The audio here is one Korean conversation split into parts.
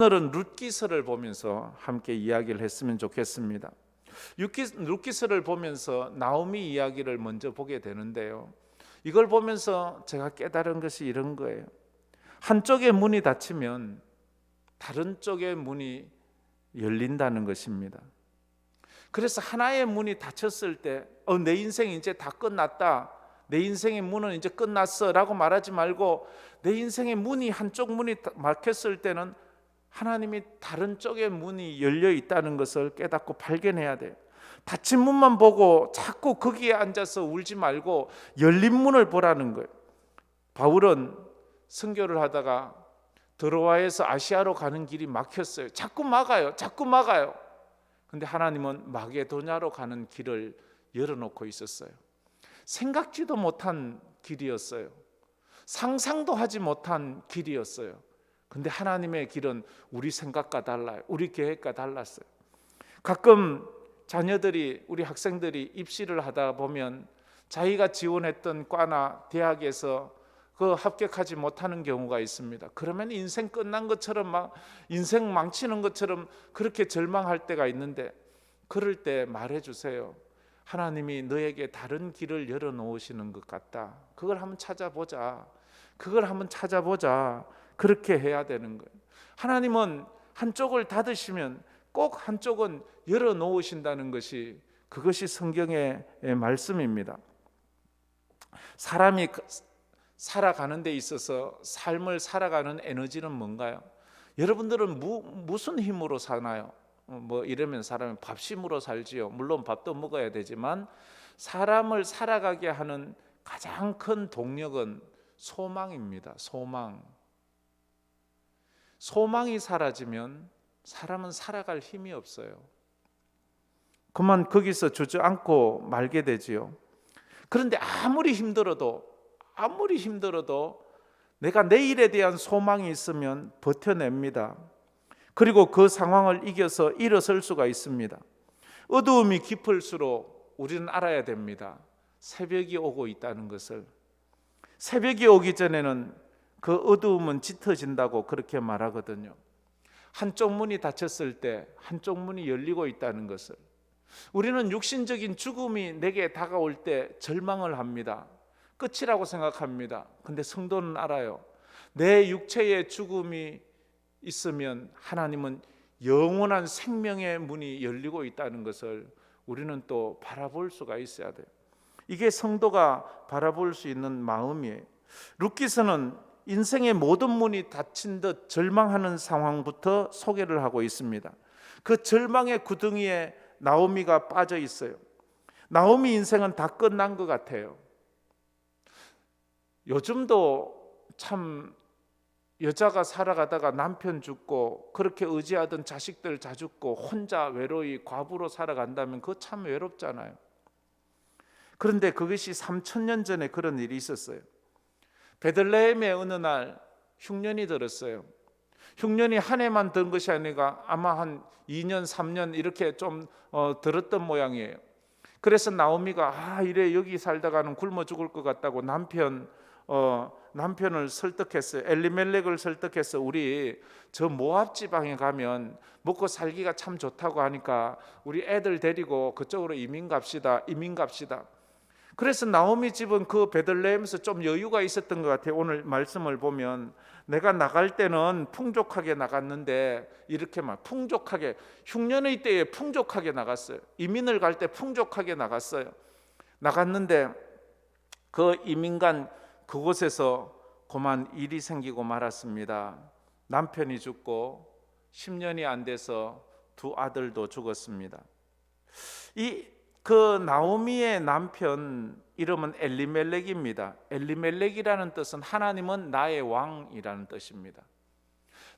오늘은 룻기서를 보면서 함께 이야기를 했으면 좋겠습니다. 룻기서를 보면서 나오미 이야기를 먼저 보게 되는데요, 이걸 보면서 제가 깨달은 것이 이런 거예요. 한쪽의 문이 닫히면 다른 쪽의 문이 열린다는 것입니다. 그래서 하나의 문이 닫혔을 때 내 인생이 이제 다 끝났다, 내 인생의 문은 이제 끝났어 라고 말하지 말고, 내 인생의 문이 한쪽 문이 막혔을 때는 하나님이 다른 쪽의 문이 열려 있다는 것을 깨닫고 발견해야 돼요. 닫힌 문만 보고 자꾸 거기에 앉아서 울지 말고 열린 문을 보라는 거예요. 바울은 선교를 하다가 드로아에서 아시아로 가는 길이 막혔어요. 자꾸 막아요. 근데 하나님은 마게도냐로 가는 길을 열어놓고 있었어요. 생각지도 못한 길이었어요. 상상도 하지 못한 길이었어요. 근데 하나님의 길은 우리 생각과 달라요. 우리 계획과 달랐어요. 가끔 자녀들이, 우리 학생들이 입시를 하다 보면 자기가 지원했던 과나 대학에서 그 합격하지 못하는 경우가 있습니다. 그러면 인생 끝난 것처럼, 막 인생 망치는 것처럼 그렇게 절망할 때가 있는데, 그럴 때 말해주세요. 하나님이 너에게 다른 길을 열어놓으시는 것 같다. 그걸 한번 찾아보자. 그렇게 해야 되는 거예요. 하나님은 한쪽을 닫으시면 꼭 한쪽은 열어놓으신다는 것이, 그것이 성경의 말씀입니다. 사람이 살아가는 데 있어서 삶을 살아가는 에너지는 뭔가요? 여러분들은 무슨 힘으로 사나요? 이러면 사람은 밥심으로 살지요. 물론 밥도 먹어야 되지만 사람을 살아가게 하는 가장 큰 동력은 소망입니다. 소망이 사라지면 사람은 살아갈 힘이 없어요. 그만 거기서 주저앉고 말게 되지요. 그런데 아무리 힘들어도 내가 내일에 대한 소망이 있으면 버텨냅니다. 그리고 그 상황을 이겨서 일어설 수가 있습니다. 어두움이 깊을수록 우리는 알아야 됩니다. 새벽이 오고 있다는 것을. 새벽이 오기 전에는 그 어두움은 짙어진다고 그렇게 말하거든요. 한쪽 문이 닫혔을 때 한쪽 문이 열리고 있다는 것을. 우리는 육신적인 죽음이 내게 다가올 때 절망을 합니다. 끝이라고 생각합니다. 근데 성도는 알아요. 내 육체의 죽음이 있으면 하나님은 영원한 생명의 문이 열리고 있다는 것을 우리는 또 바라볼 수가 있어야 돼요. 이게 성도가 바라볼 수 있는 마음이에요. 룻기서는 인생의 모든 문이 닫힌 듯 절망하는 상황부터 소개를 하고 있습니다. 그 절망의 구덩이에 나오미가 빠져 있어요. 나오미 인생은 다 끝난 것 같아요. 요즘도 참 여자가 살아가다가 남편 죽고 그렇게 의지하던 자식들 다 죽고 혼자 외로이 과부로 살아간다면 그거 참 외롭잖아요. 그런데 그것이 3000년 전에 그런 일이 있었어요. 베들레헴의 어느 날 흉년이 들었어요. 흉년이 한 해만 든 것이 아니라 아마 한 2년 3년 이렇게 좀 들었던 모양이에요. 그래서 나오미가 이래 여기 살다가는 굶어 죽을 것 같다고 남편을 설득했어요. 엘리멜렉을 설득해서 우리 저 모압 지방에 가면 먹고 살기가 참 좋다고 하니까 우리 애들 데리고 그쪽으로 이민 갑시다. 그래서 나오미 집은 그 베들레헴에서 좀 여유가 있었던 것 같아요. 오늘 말씀을 보면 내가 나갈 때는 풍족하게 나갔는데, 이렇게 막 풍족하게, 흉년의 때에 풍족하게 나갔어요. 이민을 갈 때 풍족하게 나갔는데 그 이민간 그곳에서 그만 일이 생기고 말았습니다. 남편이 죽고 10년이 안 돼서 두 아들도 죽었습니다. 그 나오미의 남편 이름은 엘리멜렉입니다. 엘리멜렉이라는 뜻은 하나님은 나의 왕이라는 뜻입니다.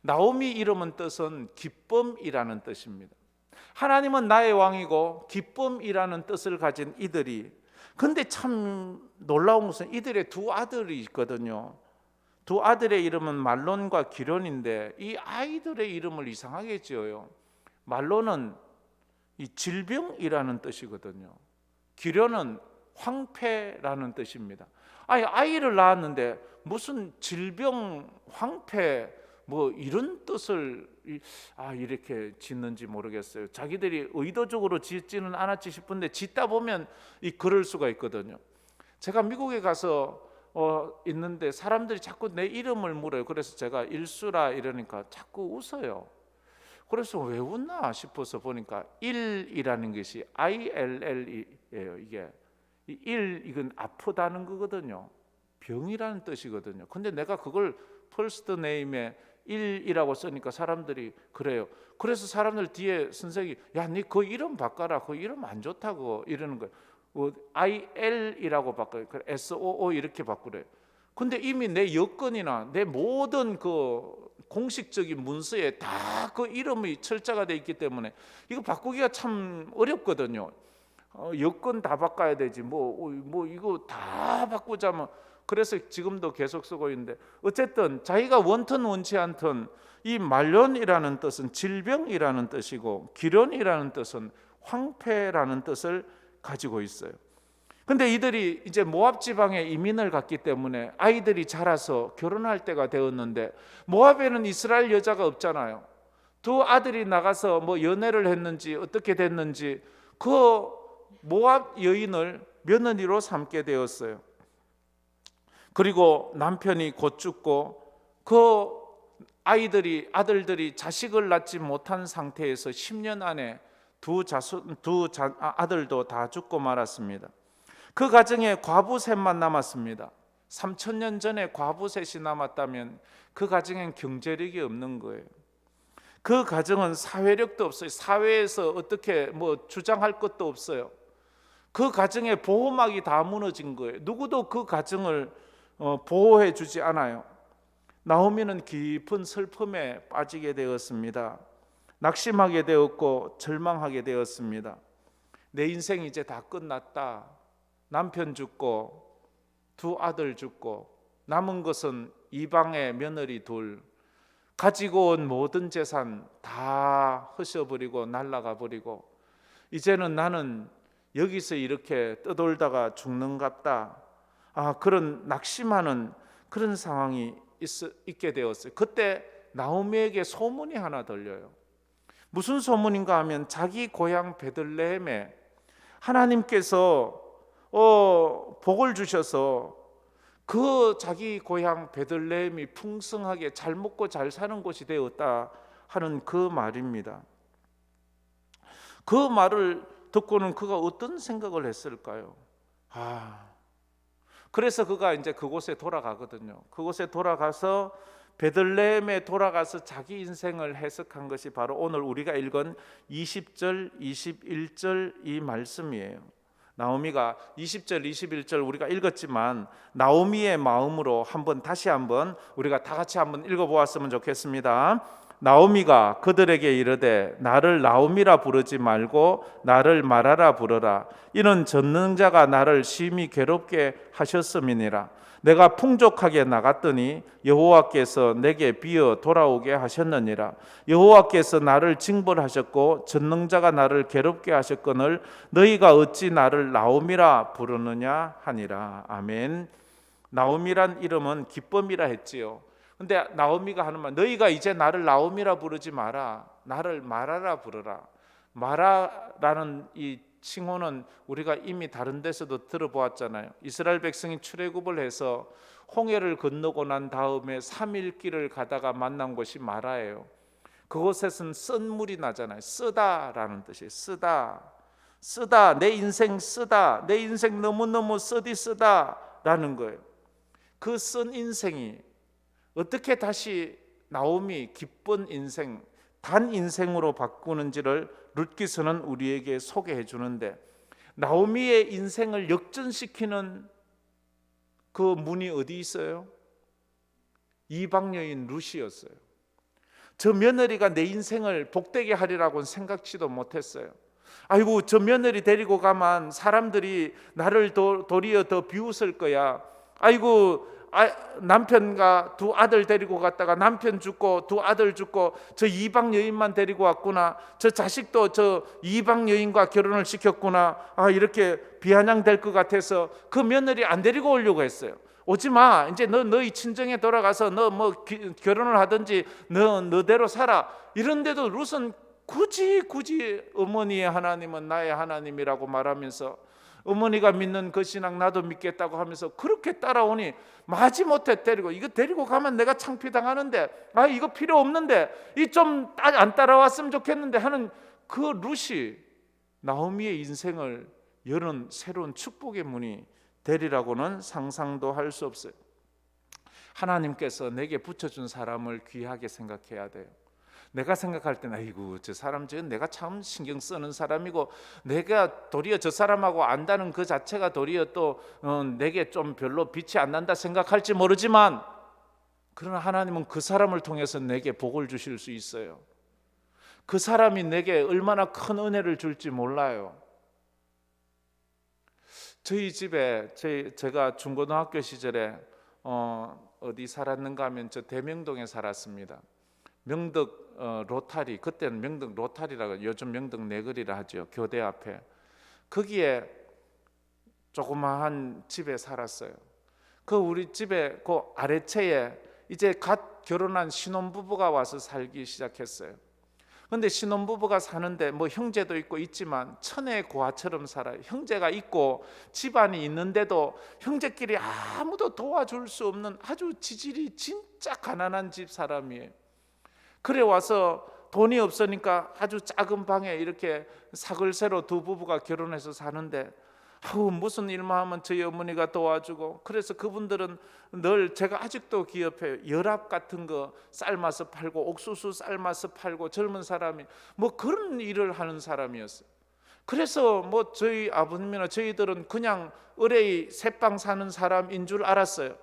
나오미 이름은 뜻은 기쁨이라는 뜻입니다. 하나님은 나의 왕이고 기쁨이라는 뜻을 가진 이들이, 근데 참 놀라운 것은 이들의 두 아들이 있거든요. 두 아들의 이름은 말론과 기련인데 이 아이들의 이름을 이상하게 지어요. 말론은 이 질병이라는 뜻이거든요. 기련은 황폐라는 뜻입니다. 아이를 낳았는데 무슨 질병, 황폐, 뭐 이런 뜻을 이렇게 짓는지 모르겠어요. 자기들이 의도적으로 짓지는 않았지 싶은데 짓다 보면 그럴 수가 있거든요. 제가 미국에 가서 있는데 사람들이 자꾸 내 이름을 물어요. 그래서 제가 일수라 이러니까 자꾸 웃어요. 그래서 왜 웃나 싶어서 보니까 일이라는 것이 ILL이에요. 이게 이건 아프다는 거거든요. 병이라는 뜻이거든요. 근데 내가 그걸 퍼스트 네임에 일이라고 쓰니까 사람들이 그래요. 그래서 사람들 뒤에 선생이 야, 니 그 이름 바꿔라. 그 이름 안 좋다고 이러는 거예요. IL이라고 바꿔요. SOO 이렇게 바꾸래요. 근데 이미 내 여권이나 내 모든 그 공식적인 문서에 다 그 이름이 철자가 돼 있기 때문에 이거 바꾸기가 참 어렵거든요. 여권 다 바꿔야 되지 뭐 이거 다 바꾸자면, 그래서 지금도 계속 쓰고 있는데, 어쨌든 자기가 원튼 원치 않든 이 말년이라는 뜻은 질병이라는 뜻이고 기련이라는 뜻은 황폐라는 뜻을 가지고 있어요. 근데 이들이 이제 모압 지방에 이민을 갔기 때문에 아이들이 자라서 결혼할 때가 되었는데, 모압에는 이스라엘 여자가 없잖아요. 두 아들이 나가서 뭐 연애를 했는지 어떻게 됐는지 그 모압 여인을 며느리로 삼게 되었어요. 그리고 남편이 곧 죽고 그 아들들이 자식을 낳지 못한 상태에서 10년 안에 두 아들도 다 죽고 말았습니다. 그 가정에 과부 셋만 남았습니다. 3000년 전에 과부 셋이 남았다면 그 가정엔 경제력이 없는 거예요. 그 가정은 사회력도 없어요. 사회에서 어떻게 뭐 주장할 것도 없어요. 그 가정의 보호막이 다 무너진 거예요. 누구도 그 가정을 보호해 주지 않아요. 나오미는 깊은 슬픔에 빠지게 되었습니다. 낙심하게 되었고 절망하게 되었습니다. 내 인생이 이제 다 끝났다. 남편 죽고 두 아들 죽고 남은 것은 이방의 며느리 둘, 가지고 온 모든 재산 다 흩어버리고 날아가 버리고 이제는 나는 여기서 이렇게 떠돌다가 죽는갑다. 그런 낙심하는 그런 상황이 있게 되었어요. 그때 나오미에게 소문이 하나 들려요. 무슨 소문인가 하면 자기 고향 베들레헴에 하나님께서 복을 주셔서 그 자기 고향 베들레헴이 풍성하게 잘 먹고 잘 사는 곳이 되었다 하는 그 말입니다. 그 말을 듣고는 그가 어떤 생각을 했을까요? 그래서 그가 이제 그곳에 돌아가거든요. 그곳에 돌아가서 베들레헴에 돌아가서 자기 인생을 해석한 것이 바로 오늘 우리가 읽은 20절, 21절 이 말씀이에요. 나오미가 20절, 21절 우리가 읽었지만 나오미의 마음으로 다시 한번 우리가 다 같이 한번 읽어보았으면 좋겠습니다. 나오미가 그들에게 이르되 나를 나오미라 부르지 말고 나를 마라라 부르라. 이는 전능자가 나를 심히 괴롭게 하셨음이니라. 내가 풍족하게 나갔더니 여호와께서 내게 비어 돌아오게 하셨느니라. 여호와께서 나를 징벌하셨고 전능자가 나를 괴롭게 하셨거늘 너희가 어찌 나를 나오미라 부르느냐 하니라. 아멘. 나오미란 이름은 기쁨이라 했지요. 근데 나오미가 하는 말, 너희가 이제 나를 나오미라 부르지 마라. 나를 마라라 부르라. 마라라는 이 칭호는 우리가 이미 다른 데서도 들어보았잖아요. 이스라엘 백성이 출애굽을 해서 홍해를 건너고 난 다음에 3일 길을 가다가 만난 곳이 마라예요. 그곳에서는 쓴 물이 나잖아요. 쓰다라는 뜻이에요. 쓰다 내 인생 쓰다, 내 인생 너무너무 쓰다라는 거예요. 그 쓴 인생이 어떻게 다시 나오미 기쁜 인생, 단 인생으로 바꾸는지를 룻기서는 우리에게 소개해 주는데, 나오미의 인생을 역전시키는 그 문이 어디 있어요? 이방 여인 룻이었어요. 저 며느리가 내 인생을 복되게 하리라고는 생각지도 못했어요. 아이고, 저 며느리 데리고 가면 사람들이 나를 도리어 더 비웃을 거야. 아이고, 남편과 두 아들 데리고 갔다가 남편 죽고 두 아들 죽고 저 이방 여인만 데리고 왔구나. 저 자식도 저 이방 여인과 결혼을 시켰구나. 이렇게 비아냥될 것 같아서 그 며느리 안 데리고 오려고 했어요. 오지 마. 이제 너희 친정에 돌아가서 너 뭐 결혼을 하든지 너대로 살아. 이런데도 룻은 굳이 어머니의 하나님은 나의 하나님이라고 말하면서 어머니가 믿는 그 신앙 나도 믿겠다고 하면서 그렇게 따라오니 마지못해 데리고, 이거 데리고 가면 내가 창피당하는데, 이거 필요 없는데, 이 좀 안 따라왔으면 좋겠는데 하는 그 룻이 나오미의 인생을 여는 새로운 축복의 문이 되리라고는 상상도 할 수 없어요. 하나님께서 내게 붙여준 사람을 귀하게 생각해야 돼요. 내가 생각할 때는 아이고 저 사람 내가 참 신경 쓰는 사람이고 내가 도리어 저 사람하고 안다는 그 자체가 도리어 또 내게 좀 별로 빛이 안 난다 생각할지 모르지만, 그러나 하나님은 그 사람을 통해서 내게 복을 주실 수 있어요. 그 사람이 내게 얼마나 큰 은혜를 줄지 몰라요. 저희 집에 제가 중고등학교 시절에 어디 살았는가 하면 저 대명동에 살았습니다. 명덕 로타리, 그때는 명덕 로타리라고, 요즘 명덕 내거리라 하죠. 교대 앞에. 거기에 조그마한 집에 살았어요. 그 우리 집에 그 아래채에 이제 갓 결혼한 신혼부부가 와서 살기 시작했어요. 근데 신혼부부가 사는데 뭐 형제도 있고 있지만 천의 고아처럼 살아요. 형제가 있고 집안이 있는데도 형제끼리 아무도 도와줄 수 없는 아주 지질이 진짜 가난한 집 사람이에요. 그래 와서 돈이 없으니까 아주 작은 방에 이렇게 사글세로 두 부부가 결혼해서 사는데 무슨 일만 하면 저희 어머니가 도와주고, 그래서 그분들은 늘, 제가 아직도 기억해요, 열압 같은 거 삶아서 팔고 옥수수 삶아서 팔고, 젊은 사람이 뭐 그런 일을 하는 사람이었어요. 그래서 뭐 저희 아버님이나 저희들은 그냥 의뢰의 새빵 사는 사람인 줄 알았어요.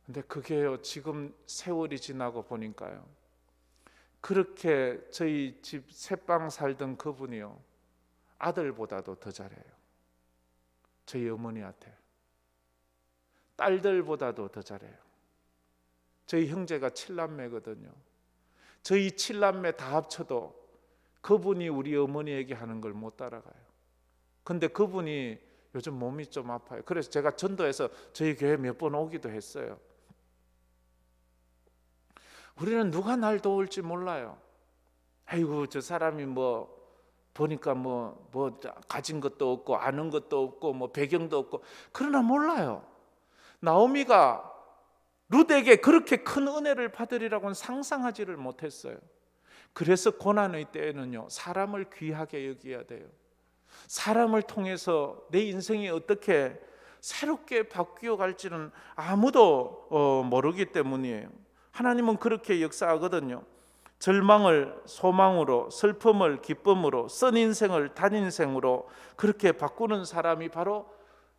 근데 그게요, 지금 세월이 지나고 보니까요, 그렇게 저희 집 새빵 살던 그분이요, 아들보다도 더 잘해요. 저희 어머니한테 딸들보다도 더 잘해요. 저희 형제가 7남매거든요. 저희 7남매 다 합쳐도 그분이 우리 어머니에게 하는 걸 못 따라가요. 근데 그분이 요즘 몸이 좀 아파요. 그래서 제가 전도해서 저희 교회 몇 번 오기도 했어요. 우리는 누가 날 도울지 몰라요. 아이고 저 사람이 뭐 보니까 뭐 가진 것도 없고 아는 것도 없고 뭐 배경도 없고, 그러나 몰라요. 나오미가 룻에게 그렇게 큰 은혜를 받으리라고는 상상하지를 못했어요. 그래서 고난의 때에는요, 사람을 귀하게 여겨야 돼요. 사람을 통해서 내 인생이 어떻게 새롭게 바뀌어 갈지는 아무도 모르기 때문이에요. 하나님은 그렇게 역사하거든요. 절망을 소망으로, 슬픔을 기쁨으로, 쓴 인생을 단인생으로 그렇게 바꾸는 사람이 바로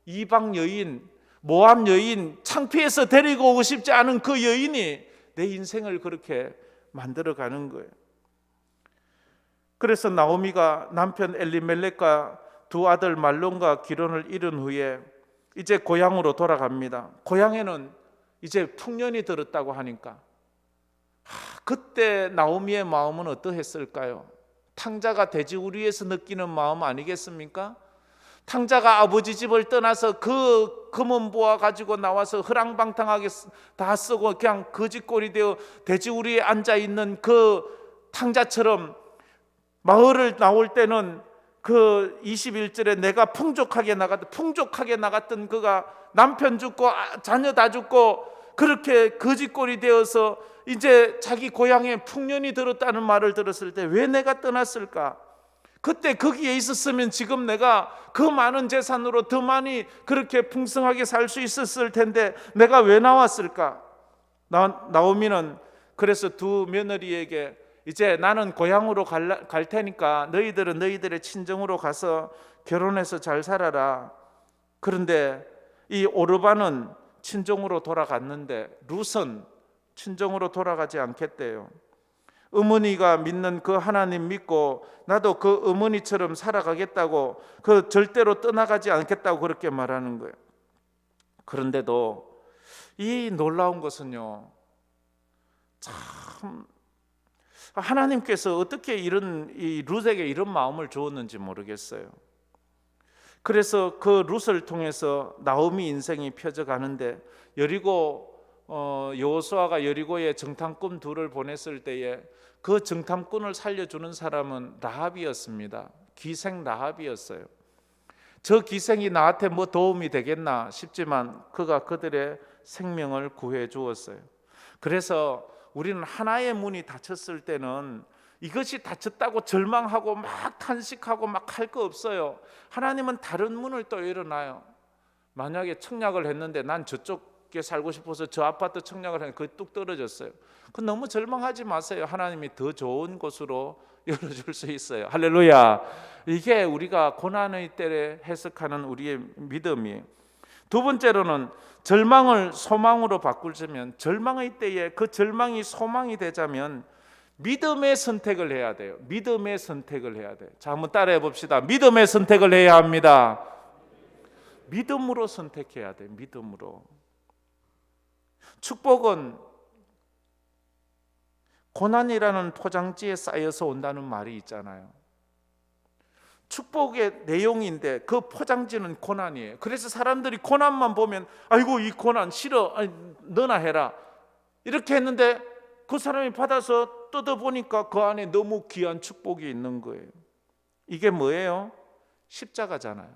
이방 여인, 모압 여인, 창피해서 데리고 오고 싶지 않은 그 여인이 내 인생을 그렇게 만들어가는 거예요. 그래서 나오미가 남편 엘리멜렉과 두 아들 말론과 기론을 잃은 후에 이제 고향으로 돌아갑니다. 고향에는 이제 풍년이 들었다고 하니까 그때 나오미의 마음은 어떠했을까요? 탕자가 돼지우리에서 느끼는 마음 아니겠습니까? 탕자가 아버지 집을 떠나서 그 금은 보아 가지고 나와서 허랑방탕하게 다 쓰고 그냥 거지꼴이 되어 돼지우리에 앉아 있는 그 탕자처럼 마을을 나올 때는 그 21절에 내가 풍족하게 나갔던 그가 남편 죽고 자녀 다 죽고 그렇게 거지꼴이 되어서 이제 자기 고향에 풍년이 들었다는 말을 들었을 때 왜 내가 떠났을까? 그때 거기에 있었으면 지금 내가 그 많은 재산으로 더 많이 그렇게 풍성하게 살 수 있었을 텐데 내가 왜 나왔을까? 나오미는 그래서 두 며느리에게 이제 나는 고향으로 갈 테니까 너희들은 너희들의 친정으로 가서 결혼해서 잘 살아라. 그런데 이 오르반은 친정으로 돌아갔는데 룻은 친정으로 돌아가지 않겠대요. 어머니가 믿는 그 하나님 믿고 나도 그 어머니처럼 살아가겠다고, 그 절대로 떠나가지 않겠다고 그렇게 말하는 거예요. 그런데도 이 놀라운 것은요, 참 하나님께서 어떻게 이 룻에게 이런 마음을 주었는지 모르겠어요. 그래서 그 룻을 통해서 나오미 인생이 펴져가는데 여호수아가 여리고에 정탐꾼 둘을 보냈을 때에 그 정탐꾼을 살려주는 사람은 라합이었습니다. 기생 라합이었어요. 저 기생이 나한테 뭐 도움이 되겠나 싶지만 그가 그들의 생명을 구해 주었어요. 그래서 우리는 하나의 문이 닫혔을 때는 이것이 닫혔다고 절망하고 막 탄식하고 막 할 거 없어요. 하나님은 다른 문을 또 열어놔요. 만약에 청약을 했는데 난 저쪽에 살고 싶어서 저 아파트 청약을 했는데 그게 뚝 떨어졌어요. 그 너무 절망하지 마세요. 하나님이 더 좋은 곳으로 열어줄 수 있어요. 할렐루야. 이게 우리가 고난의 때에 해석하는 우리의 믿음이에요. 두 번째로는 절망을 소망으로 바꾸려면, 절망의 때에 그 절망이 소망이 되자면 믿음의 선택을 해야 돼요. 믿음의 선택을 해야 돼요. 자, 한번 따라해 봅시다. 믿음의 선택을 해야 합니다. 믿음으로 선택해야 돼요. 믿음으로. 축복은 고난이라는 포장지에 쌓여서 온다는 말이 있잖아요. 축복의 내용인데 그 포장지는 고난이에요. 그래서 사람들이 고난만 보면 아이고 이 고난 싫어, 아니, 너나 해라 이렇게 했는데 그 사람이 받아서 뜯어보니까 그 안에 너무 귀한 축복이 있는 거예요. 이게 뭐예요? 십자가잖아요.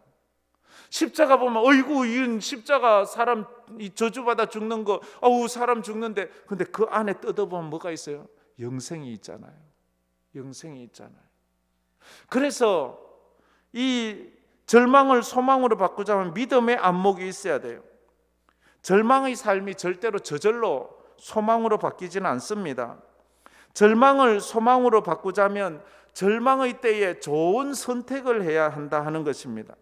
십자가 보면 어이구 이 십자가 사람 이 저주받아 죽는 거, 어우 사람 죽는데, 근데 그 안에 뜯어보면 뭐가 있어요? 영생이 있잖아요. 영생이 있잖아요. 그래서 이 절망을 소망으로 바꾸자면 믿음의 안목이 있어야 돼요. 절망의 삶이 절대로 저절로 소망으로 바뀌지는 않습니다. 절망을 소망으로 바꾸자면 절망의 때에 좋은 선택을 해야 한다 하는 것입니다.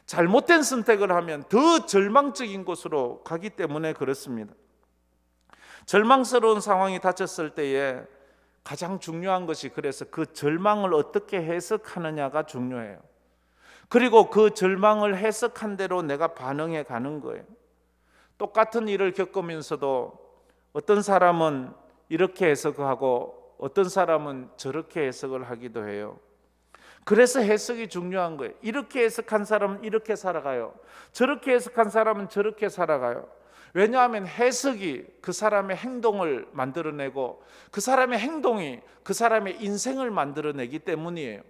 잘못된 선택을 하면 더 절망적인 곳으로 가기 때문에 그렇습니다. 절망스러운 상황이 닥쳤을 때에 가장 중요한 것이 그래서 그 절망을 어떻게 해석하느냐가 중요해요. 그리고 그 절망을 해석한 대로 내가 반응해 가는 거예요. 똑같은 일을 겪으면서도 어떤 사람은 이렇게 해석하고 어떤 사람은 저렇게 해석을 하기도 해요. 그래서 해석이 중요한 거예요. 이렇게 해석한 사람은 이렇게 살아가요. 저렇게 해석한 사람은 저렇게 살아가요. 왜냐하면 해석이 그 사람의 행동을 만들어내고 그 사람의 행동이 그 사람의 인생을 만들어내기 때문이에요.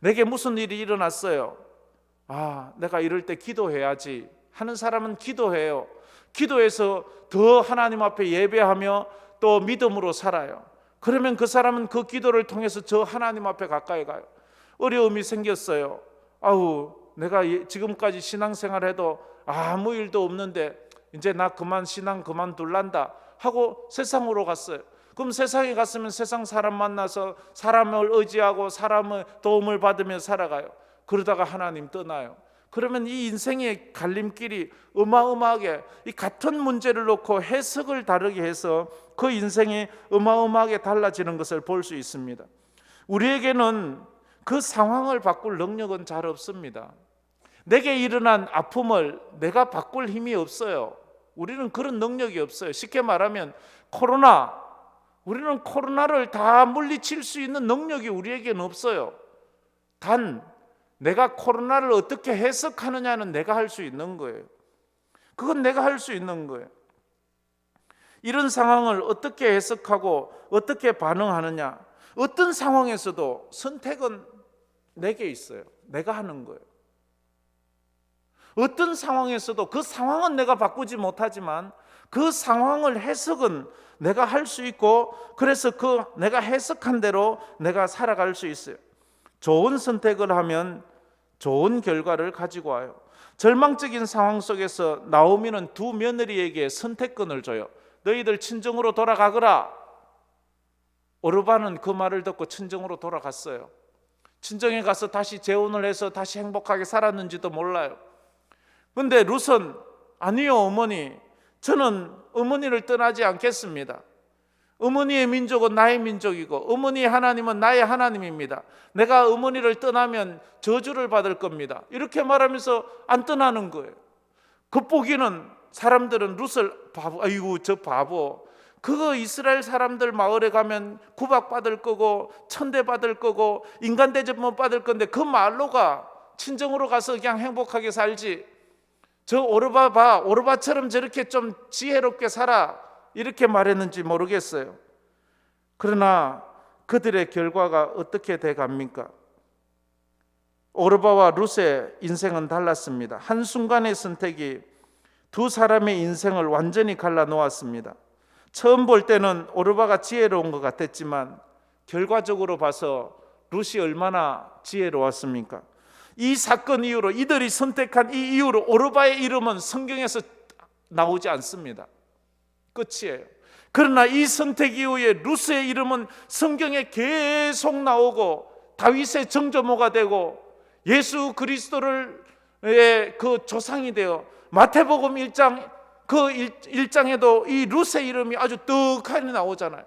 내게 무슨 일이 일어났어요. 아, 내가 이럴 때 기도해야지 하는 사람은 기도해요. 기도해서 더 하나님 앞에 예배하며 또 믿음으로 살아요. 그러면 그 사람은 그 기도를 통해서 저 하나님 앞에 가까이 가요. 어려움이 생겼어요. 아우, 내가 지금까지 신앙생활해도 아무 일도 없는데 이제 나 신앙 그만둘란다 하고 세상으로 갔어요. 그럼 세상에 갔으면 세상 사람 만나서 사람을 의지하고 사람의 도움을 받으며 살아가요. 그러다가 하나님 떠나요. 그러면 이 인생의 갈림길이 어마어마하게, 이 같은 문제를 놓고 해석을 다르게 해서 그 인생이 어마어마하게 달라지는 것을 볼 수 있습니다. 우리에게는 그 상황을 바꿀 능력은 잘 없습니다. 내게 일어난 아픔을 내가 바꿀 힘이 없어요. 우리는 그런 능력이 없어요. 쉽게 말하면 우리는 코로나를 다 물리칠 수 있는 능력이 우리에게는 없어요. 단 내가 코로나를 어떻게 해석하느냐는 내가 할 수 있는 거예요. 그건 내가 할 수 있는 거예요. 이런 상황을 어떻게 해석하고 어떻게 반응하느냐, 어떤 상황에서도 선택은 내게 있어요. 내가 하는 거예요. 어떤 상황에서도 그 상황은 내가 바꾸지 못하지만 그 상황을 해석은 내가 할 수 있고, 그래서 그 내가 해석한 대로 내가 살아갈 수 있어요. 좋은 선택을 하면 좋은 결과를 가지고 와요. 절망적인 상황 속에서 나오미는 두 며느리에게 선택권을 줘요. 너희들 친정으로 돌아가거라. 오르반은 그 말을 듣고 친정으로 돌아갔어요. 친정에 가서 다시 재혼을 해서 다시 행복하게 살았는지도 몰라요. 그런데 룻은 아니요 어머니, 저는 어머니를 떠나지 않겠습니다. 어머니의 민족은 나의 민족이고 어머니의 하나님은 나의 하나님입니다. 내가 어머니를 떠나면 저주를 받을 겁니다. 이렇게 말하면서 안 떠나는 거예요. 겉보기는 사람들은 룻을 바보, 아이고 저 바보, 그거 이스라엘 사람들 마을에 가면 구박받을 거고 천대받을 거고 인간 대접 못 받을 건데 그 말로가 친정으로 가서 그냥 행복하게 살지, 저 오르바 봐, 오르바처럼 저렇게 좀 지혜롭게 살아, 이렇게 말했는지 모르겠어요. 그러나 그들의 결과가 어떻게 돼 갑니까? 오르바와 룻의 인생은 달랐습니다. 한순간의 선택이 두 사람의 인생을 완전히 갈라놓았습니다. 처음 볼 때는 오르바가 지혜로운 것 같았지만 결과적으로 봐서 룻이 얼마나 지혜로웠습니까? 이 사건 이후로, 이들이 선택한 이 이후로 오르바의 이름은 성경에서 나오지 않습니다. 끝이에요. 그러나 이 선택 이후에 룻의 이름은 성경에 계속 나오고 다윗의 정조모가 되고 예수 그리스도를 그 조상이 되어 마태복음 1장 그 1장에도 이 룻의 이름이 아주 떡하니 나오잖아요.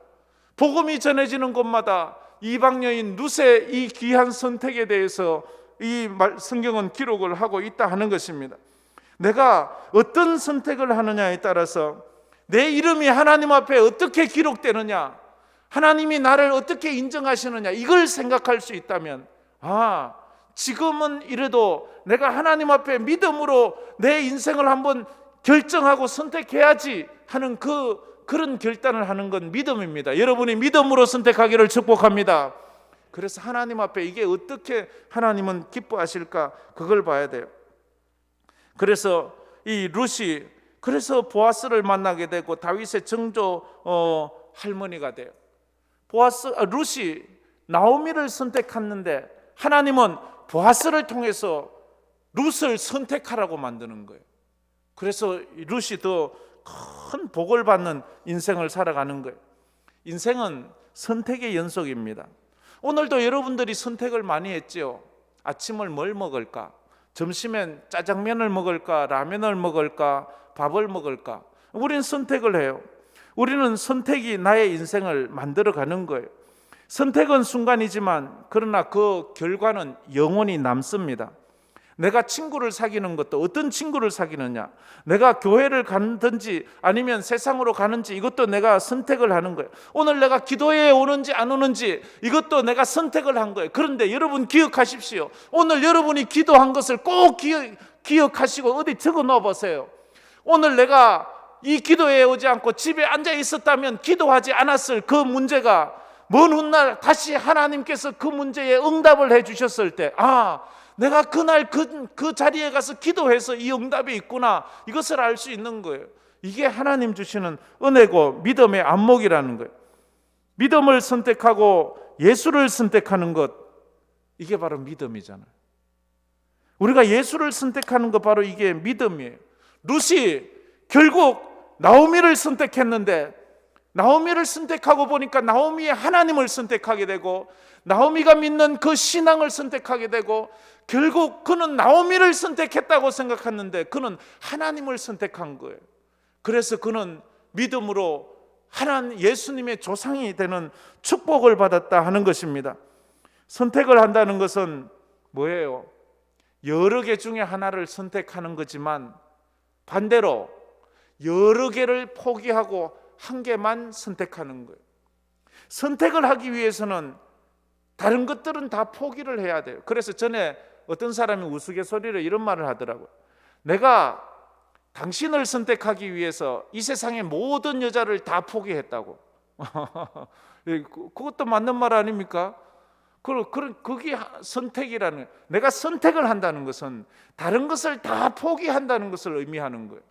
복음이 전해지는 곳마다 이방 여인 룻의 이 귀한 선택에 대해서 이 성경은 기록을 하고 있다 하는 것입니다. 내가 어떤 선택을 하느냐에 따라서 내 이름이 하나님 앞에 어떻게 기록되느냐, 하나님이 나를 어떻게 인정하시느냐, 이걸 생각할 수 있다면, 지금은 이래도 내가 하나님 앞에 믿음으로 내 인생을 한번 결정하고 선택해야지 하는 그런 결단을 하는 건 믿음입니다. 여러분이 믿음으로 선택하기를 축복합니다. 그래서 하나님 앞에 이게 어떻게 하나님은 기뻐하실까, 그걸 봐야 돼요. 그래서 이 룻이 보아스를 만나게 되고 다윗의 정조 할머니가 돼요. 룻이 나오미를 선택했는데 하나님은 보아스를 통해서 룻을 선택하라고 만드는 거예요. 그래서 룻이 더 큰 복을 받는 인생을 살아가는 거예요. 인생은 선택의 연속입니다. 오늘도 여러분들이 선택을 많이 했죠. 아침을 뭘 먹을까? 점심엔 짜장면을 먹을까? 라면을 먹을까? 밥을 먹을까? 우리는 선택을 해요. 우리는 선택이 나의 인생을 만들어가는 거예요. 선택은 순간이지만 그러나 그 결과는 영원히 남습니다. 내가 친구를 사귀는 것도 어떤 친구를 사귀느냐, 내가 교회를 가든지 아니면 세상으로 가는지, 이것도 내가 선택을 하는 거예요. 오늘 내가 기도회에 오는지 안 오는지, 이것도 내가 선택을 한 거예요. 그런데 여러분 기억하십시오. 오늘 여러분이 기도한 것을 꼭 기억하시고 어디 적어 놓아 보세요. 오늘 내가 이 기도회에 오지 않고 집에 앉아 있었다면 기도하지 않았을 그 문제가 먼 훗날 다시 하나님께서 그 문제에 응답을 해 주셨을 때, 내가 그날 그 자리에 가서 기도해서 이 응답이 있구나, 이것을 알 수 있는 거예요. 이게 하나님 주시는 은혜고 믿음의 안목이라는 거예요. 믿음을 선택하고 예수를 선택하는 것, 이게 바로 믿음이잖아요. 우리가 예수를 선택하는 것, 바로 이게 믿음이에요. 룻이 결국 나오미를 선택했는데, 나오미를 선택하고 보니까 나오미의 하나님을 선택하게 되고, 나오미가 믿는 그 신앙을 선택하게 되고, 결국 그는 나오미를 선택했다고 생각했는데 그는 하나님을 선택한 거예요. 그래서 그는 믿음으로 예수님의 조상이 되는 축복을 받았다 하는 것입니다. 선택을 한다는 것은 뭐예요? 여러 개 중에 하나를 선택하는 거지만 반대로 여러 개를 포기하고 한 개만 선택하는 거예요. 선택을 하기 위해서는 다른 것들은 다 포기를 해야 돼요. 그래서 전에 어떤 사람이 우스갯소리로 이런 말을 하더라고요. 내가 당신을 선택하기 위해서 이 세상의 모든 여자를 다 포기했다고. 그것도 맞는 말 아닙니까? 그게 선택이라는 거예요. 내가 선택을 한다는 것은 다른 것을 다 포기한다는 것을 의미하는 거예요.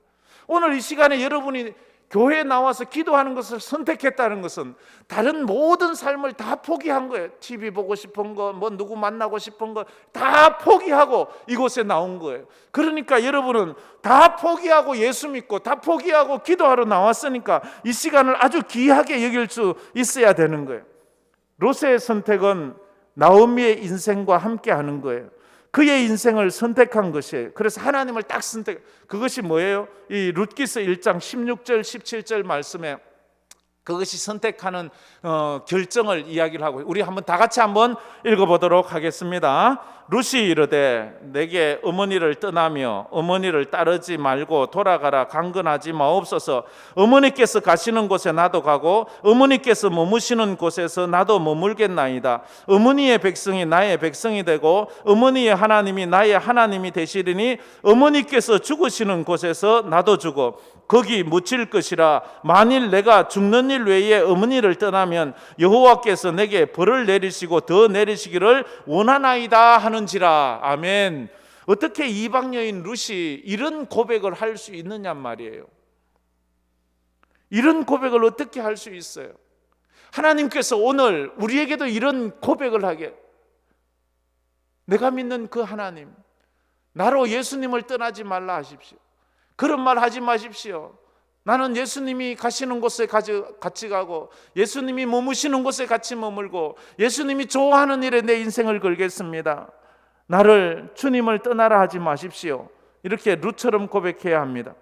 오늘 이 시간에 여러분이 교회에 나와서 기도하는 것을 선택했다는 것은 다른 모든 삶을 다 포기한 거예요. TV 보고 싶은 거, 누구 만나고 싶은 거 다 포기하고 이곳에 나온 거예요. 그러니까 여러분은 다 포기하고 예수 믿고 다 포기하고 기도하러 나왔으니까 이 시간을 아주 귀하게 여길 수 있어야 되는 거예요. 롯의 선택은 나오미의 인생과 함께 하는 거예요. 그의 인생을 선택한 것이에요. 그래서 하나님을 딱 그것이 뭐예요? 이 룻기서 1장 16절 17절 말씀에 그것이 선택하는 결정을 이야기를 하고, 우리 한번 다 같이 한번 읽어보도록 하겠습니다. 룻이 이르되 내게 어머니를 떠나며 어머니를 따르지 말고 돌아가라. 강건하지 마옵소서. 어머니께서 가시는 곳에 나도 가고 어머니께서 머무시는 곳에서 나도 머물겠나이다. 어머니의 백성이 나의 백성이 되고 어머니의 하나님이 나의 하나님이 되시리니 어머니께서 죽으시는 곳에서 나도 죽어 거기 묻힐 것이라. 만일 내가 죽는 일 외에 어머니를 떠나면 여호와께서 내게 벌을 내리시고 더 내리시기를 원하나이다 하는지라. 아멘. 어떻게 이방 여인 룻이 이런 고백을 할 수 있느냐 말이에요. 이런 고백을 어떻게 할 수 있어요? 하나님께서 오늘 우리에게도 이런 고백을 하게, 내가 믿는 그 하나님, 나로 예수님을 떠나지 말라 하십시오. 그런 말 하지 마십시오. 나는 예수님이 가시는 곳에 같이 가고 예수님이 머무시는 곳에 같이 머물고 예수님이 좋아하는 일에 내 인생을 걸겠습니다. 나를, 주님을 떠나라 하지 마십시오. 이렇게 룻처럼 고백해야 합니다.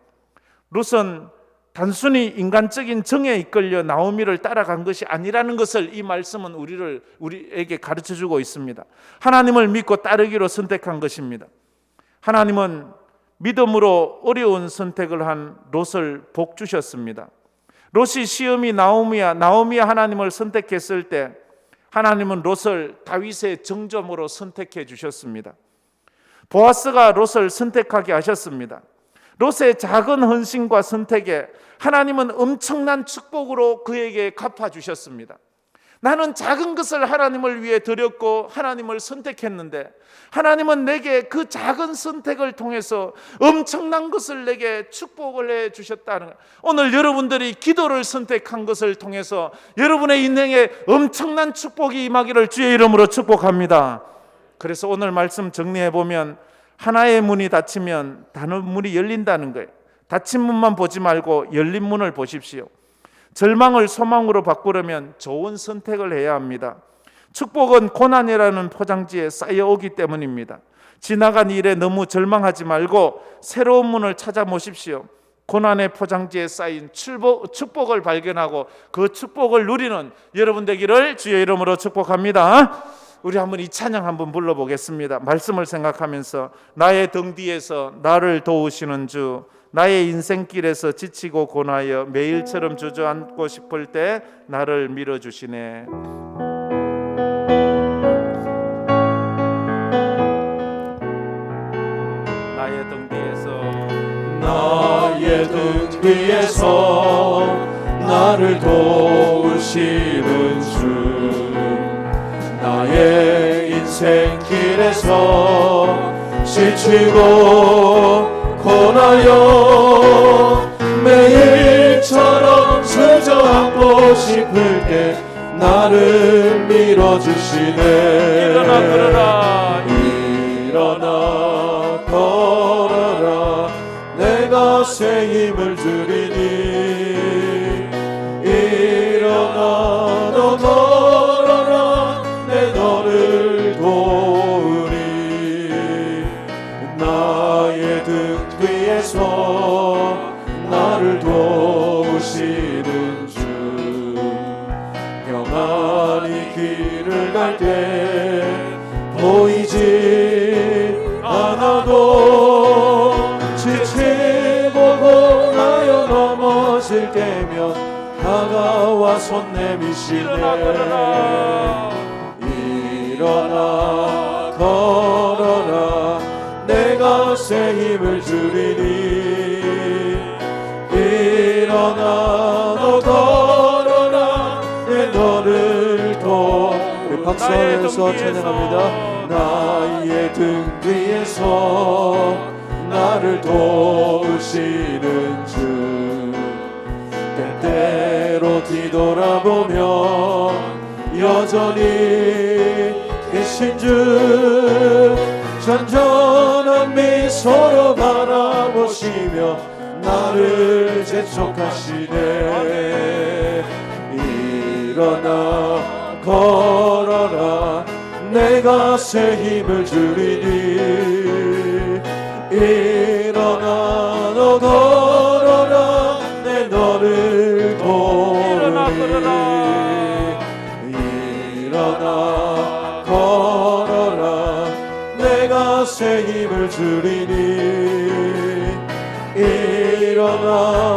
룻은 단순히 인간적인 정에 이끌려 나오미를 따라간 것이 아니라는 것을 이 말씀은 우리에게 가르쳐주고 있습니다. 하나님을 믿고 따르기로 선택한 것입니다. 하나님은 믿음으로 어려운 선택을 한 롯을 복 주셨습니다. 롯이 시험이 나오미야 하나님을 선택했을 때 하나님은 롯을 다윗의 정점으로 선택해 주셨습니다. 보아스가 롯을 선택하게 하셨습니다. 롯의 작은 헌신과 선택에 하나님은 엄청난 축복으로 그에게 갚아주셨습니다. 나는 작은 것을 하나님을 위해 드렸고 하나님을 선택했는데 하나님은 내게 그 작은 선택을 통해서 엄청난 것을 내게 축복을 해 주셨다는 거예요. 오늘 여러분들이 기도를 선택한 것을 통해서 여러분의 인생에 엄청난 축복이 임하기를 주의 이름으로 축복합니다. 그래서 오늘 말씀 정리해 보면 하나의 문이 닫히면 다른 문이 열린다는 거예요. 닫힌 문만 보지 말고 열린 문을 보십시오. 절망을 소망으로 바꾸려면 좋은 선택을 해야 합니다. 축복은 고난이라는 포장지에 쌓여오기 때문입니다. 지나간 일에 너무 절망하지 말고 새로운 문을 찾아보십시오. 고난의 포장지에 쌓인 축복을 발견하고 그 축복을 누리는 여러분 되기를 주의 이름으로 축복합니다. 우리 한번 이 찬양 한번 불러보겠습니다. 말씀을 생각하면서 나의 등 뒤에서 나를 도우시는 주, 나의 인생길에서 지치고 고나여 매일처럼 주저앉고 싶을 때 나를 밀어주시네. 나의 등 뒤에서 나를 도우시는 주, 나의 인생길에서 지치고 고나여 매일처럼 주저앉고 싶을 때 나를 밀어주시네. 일어나 걸어라 내가 새 힘을 주리니. 일어나 너 걸어라 내 너를 도우리. 나의 등 뒤에서 나를 도우시는 주, 평안히 길을 갈 때 보이지 않아도 지치고 고나여 넘어질 때면 다가와 손 내미시네. 일어나 걸어라 내가 새 힘을 주리니. 일어나 너 걸어라 내 너를 도. 우리 박수하면서 찬양합니다. 나의 등 뒤에서 나를 도우시는 주, 때때로 뒤돌아보면 여전히 계신 주, 전전한 미소로 바라보시며 나를 재촉하시네. 일어나 걸어라 내가 새 힘을 주리니. 일어나 너 걸어라 내 너를 도우리. 주리니 일어나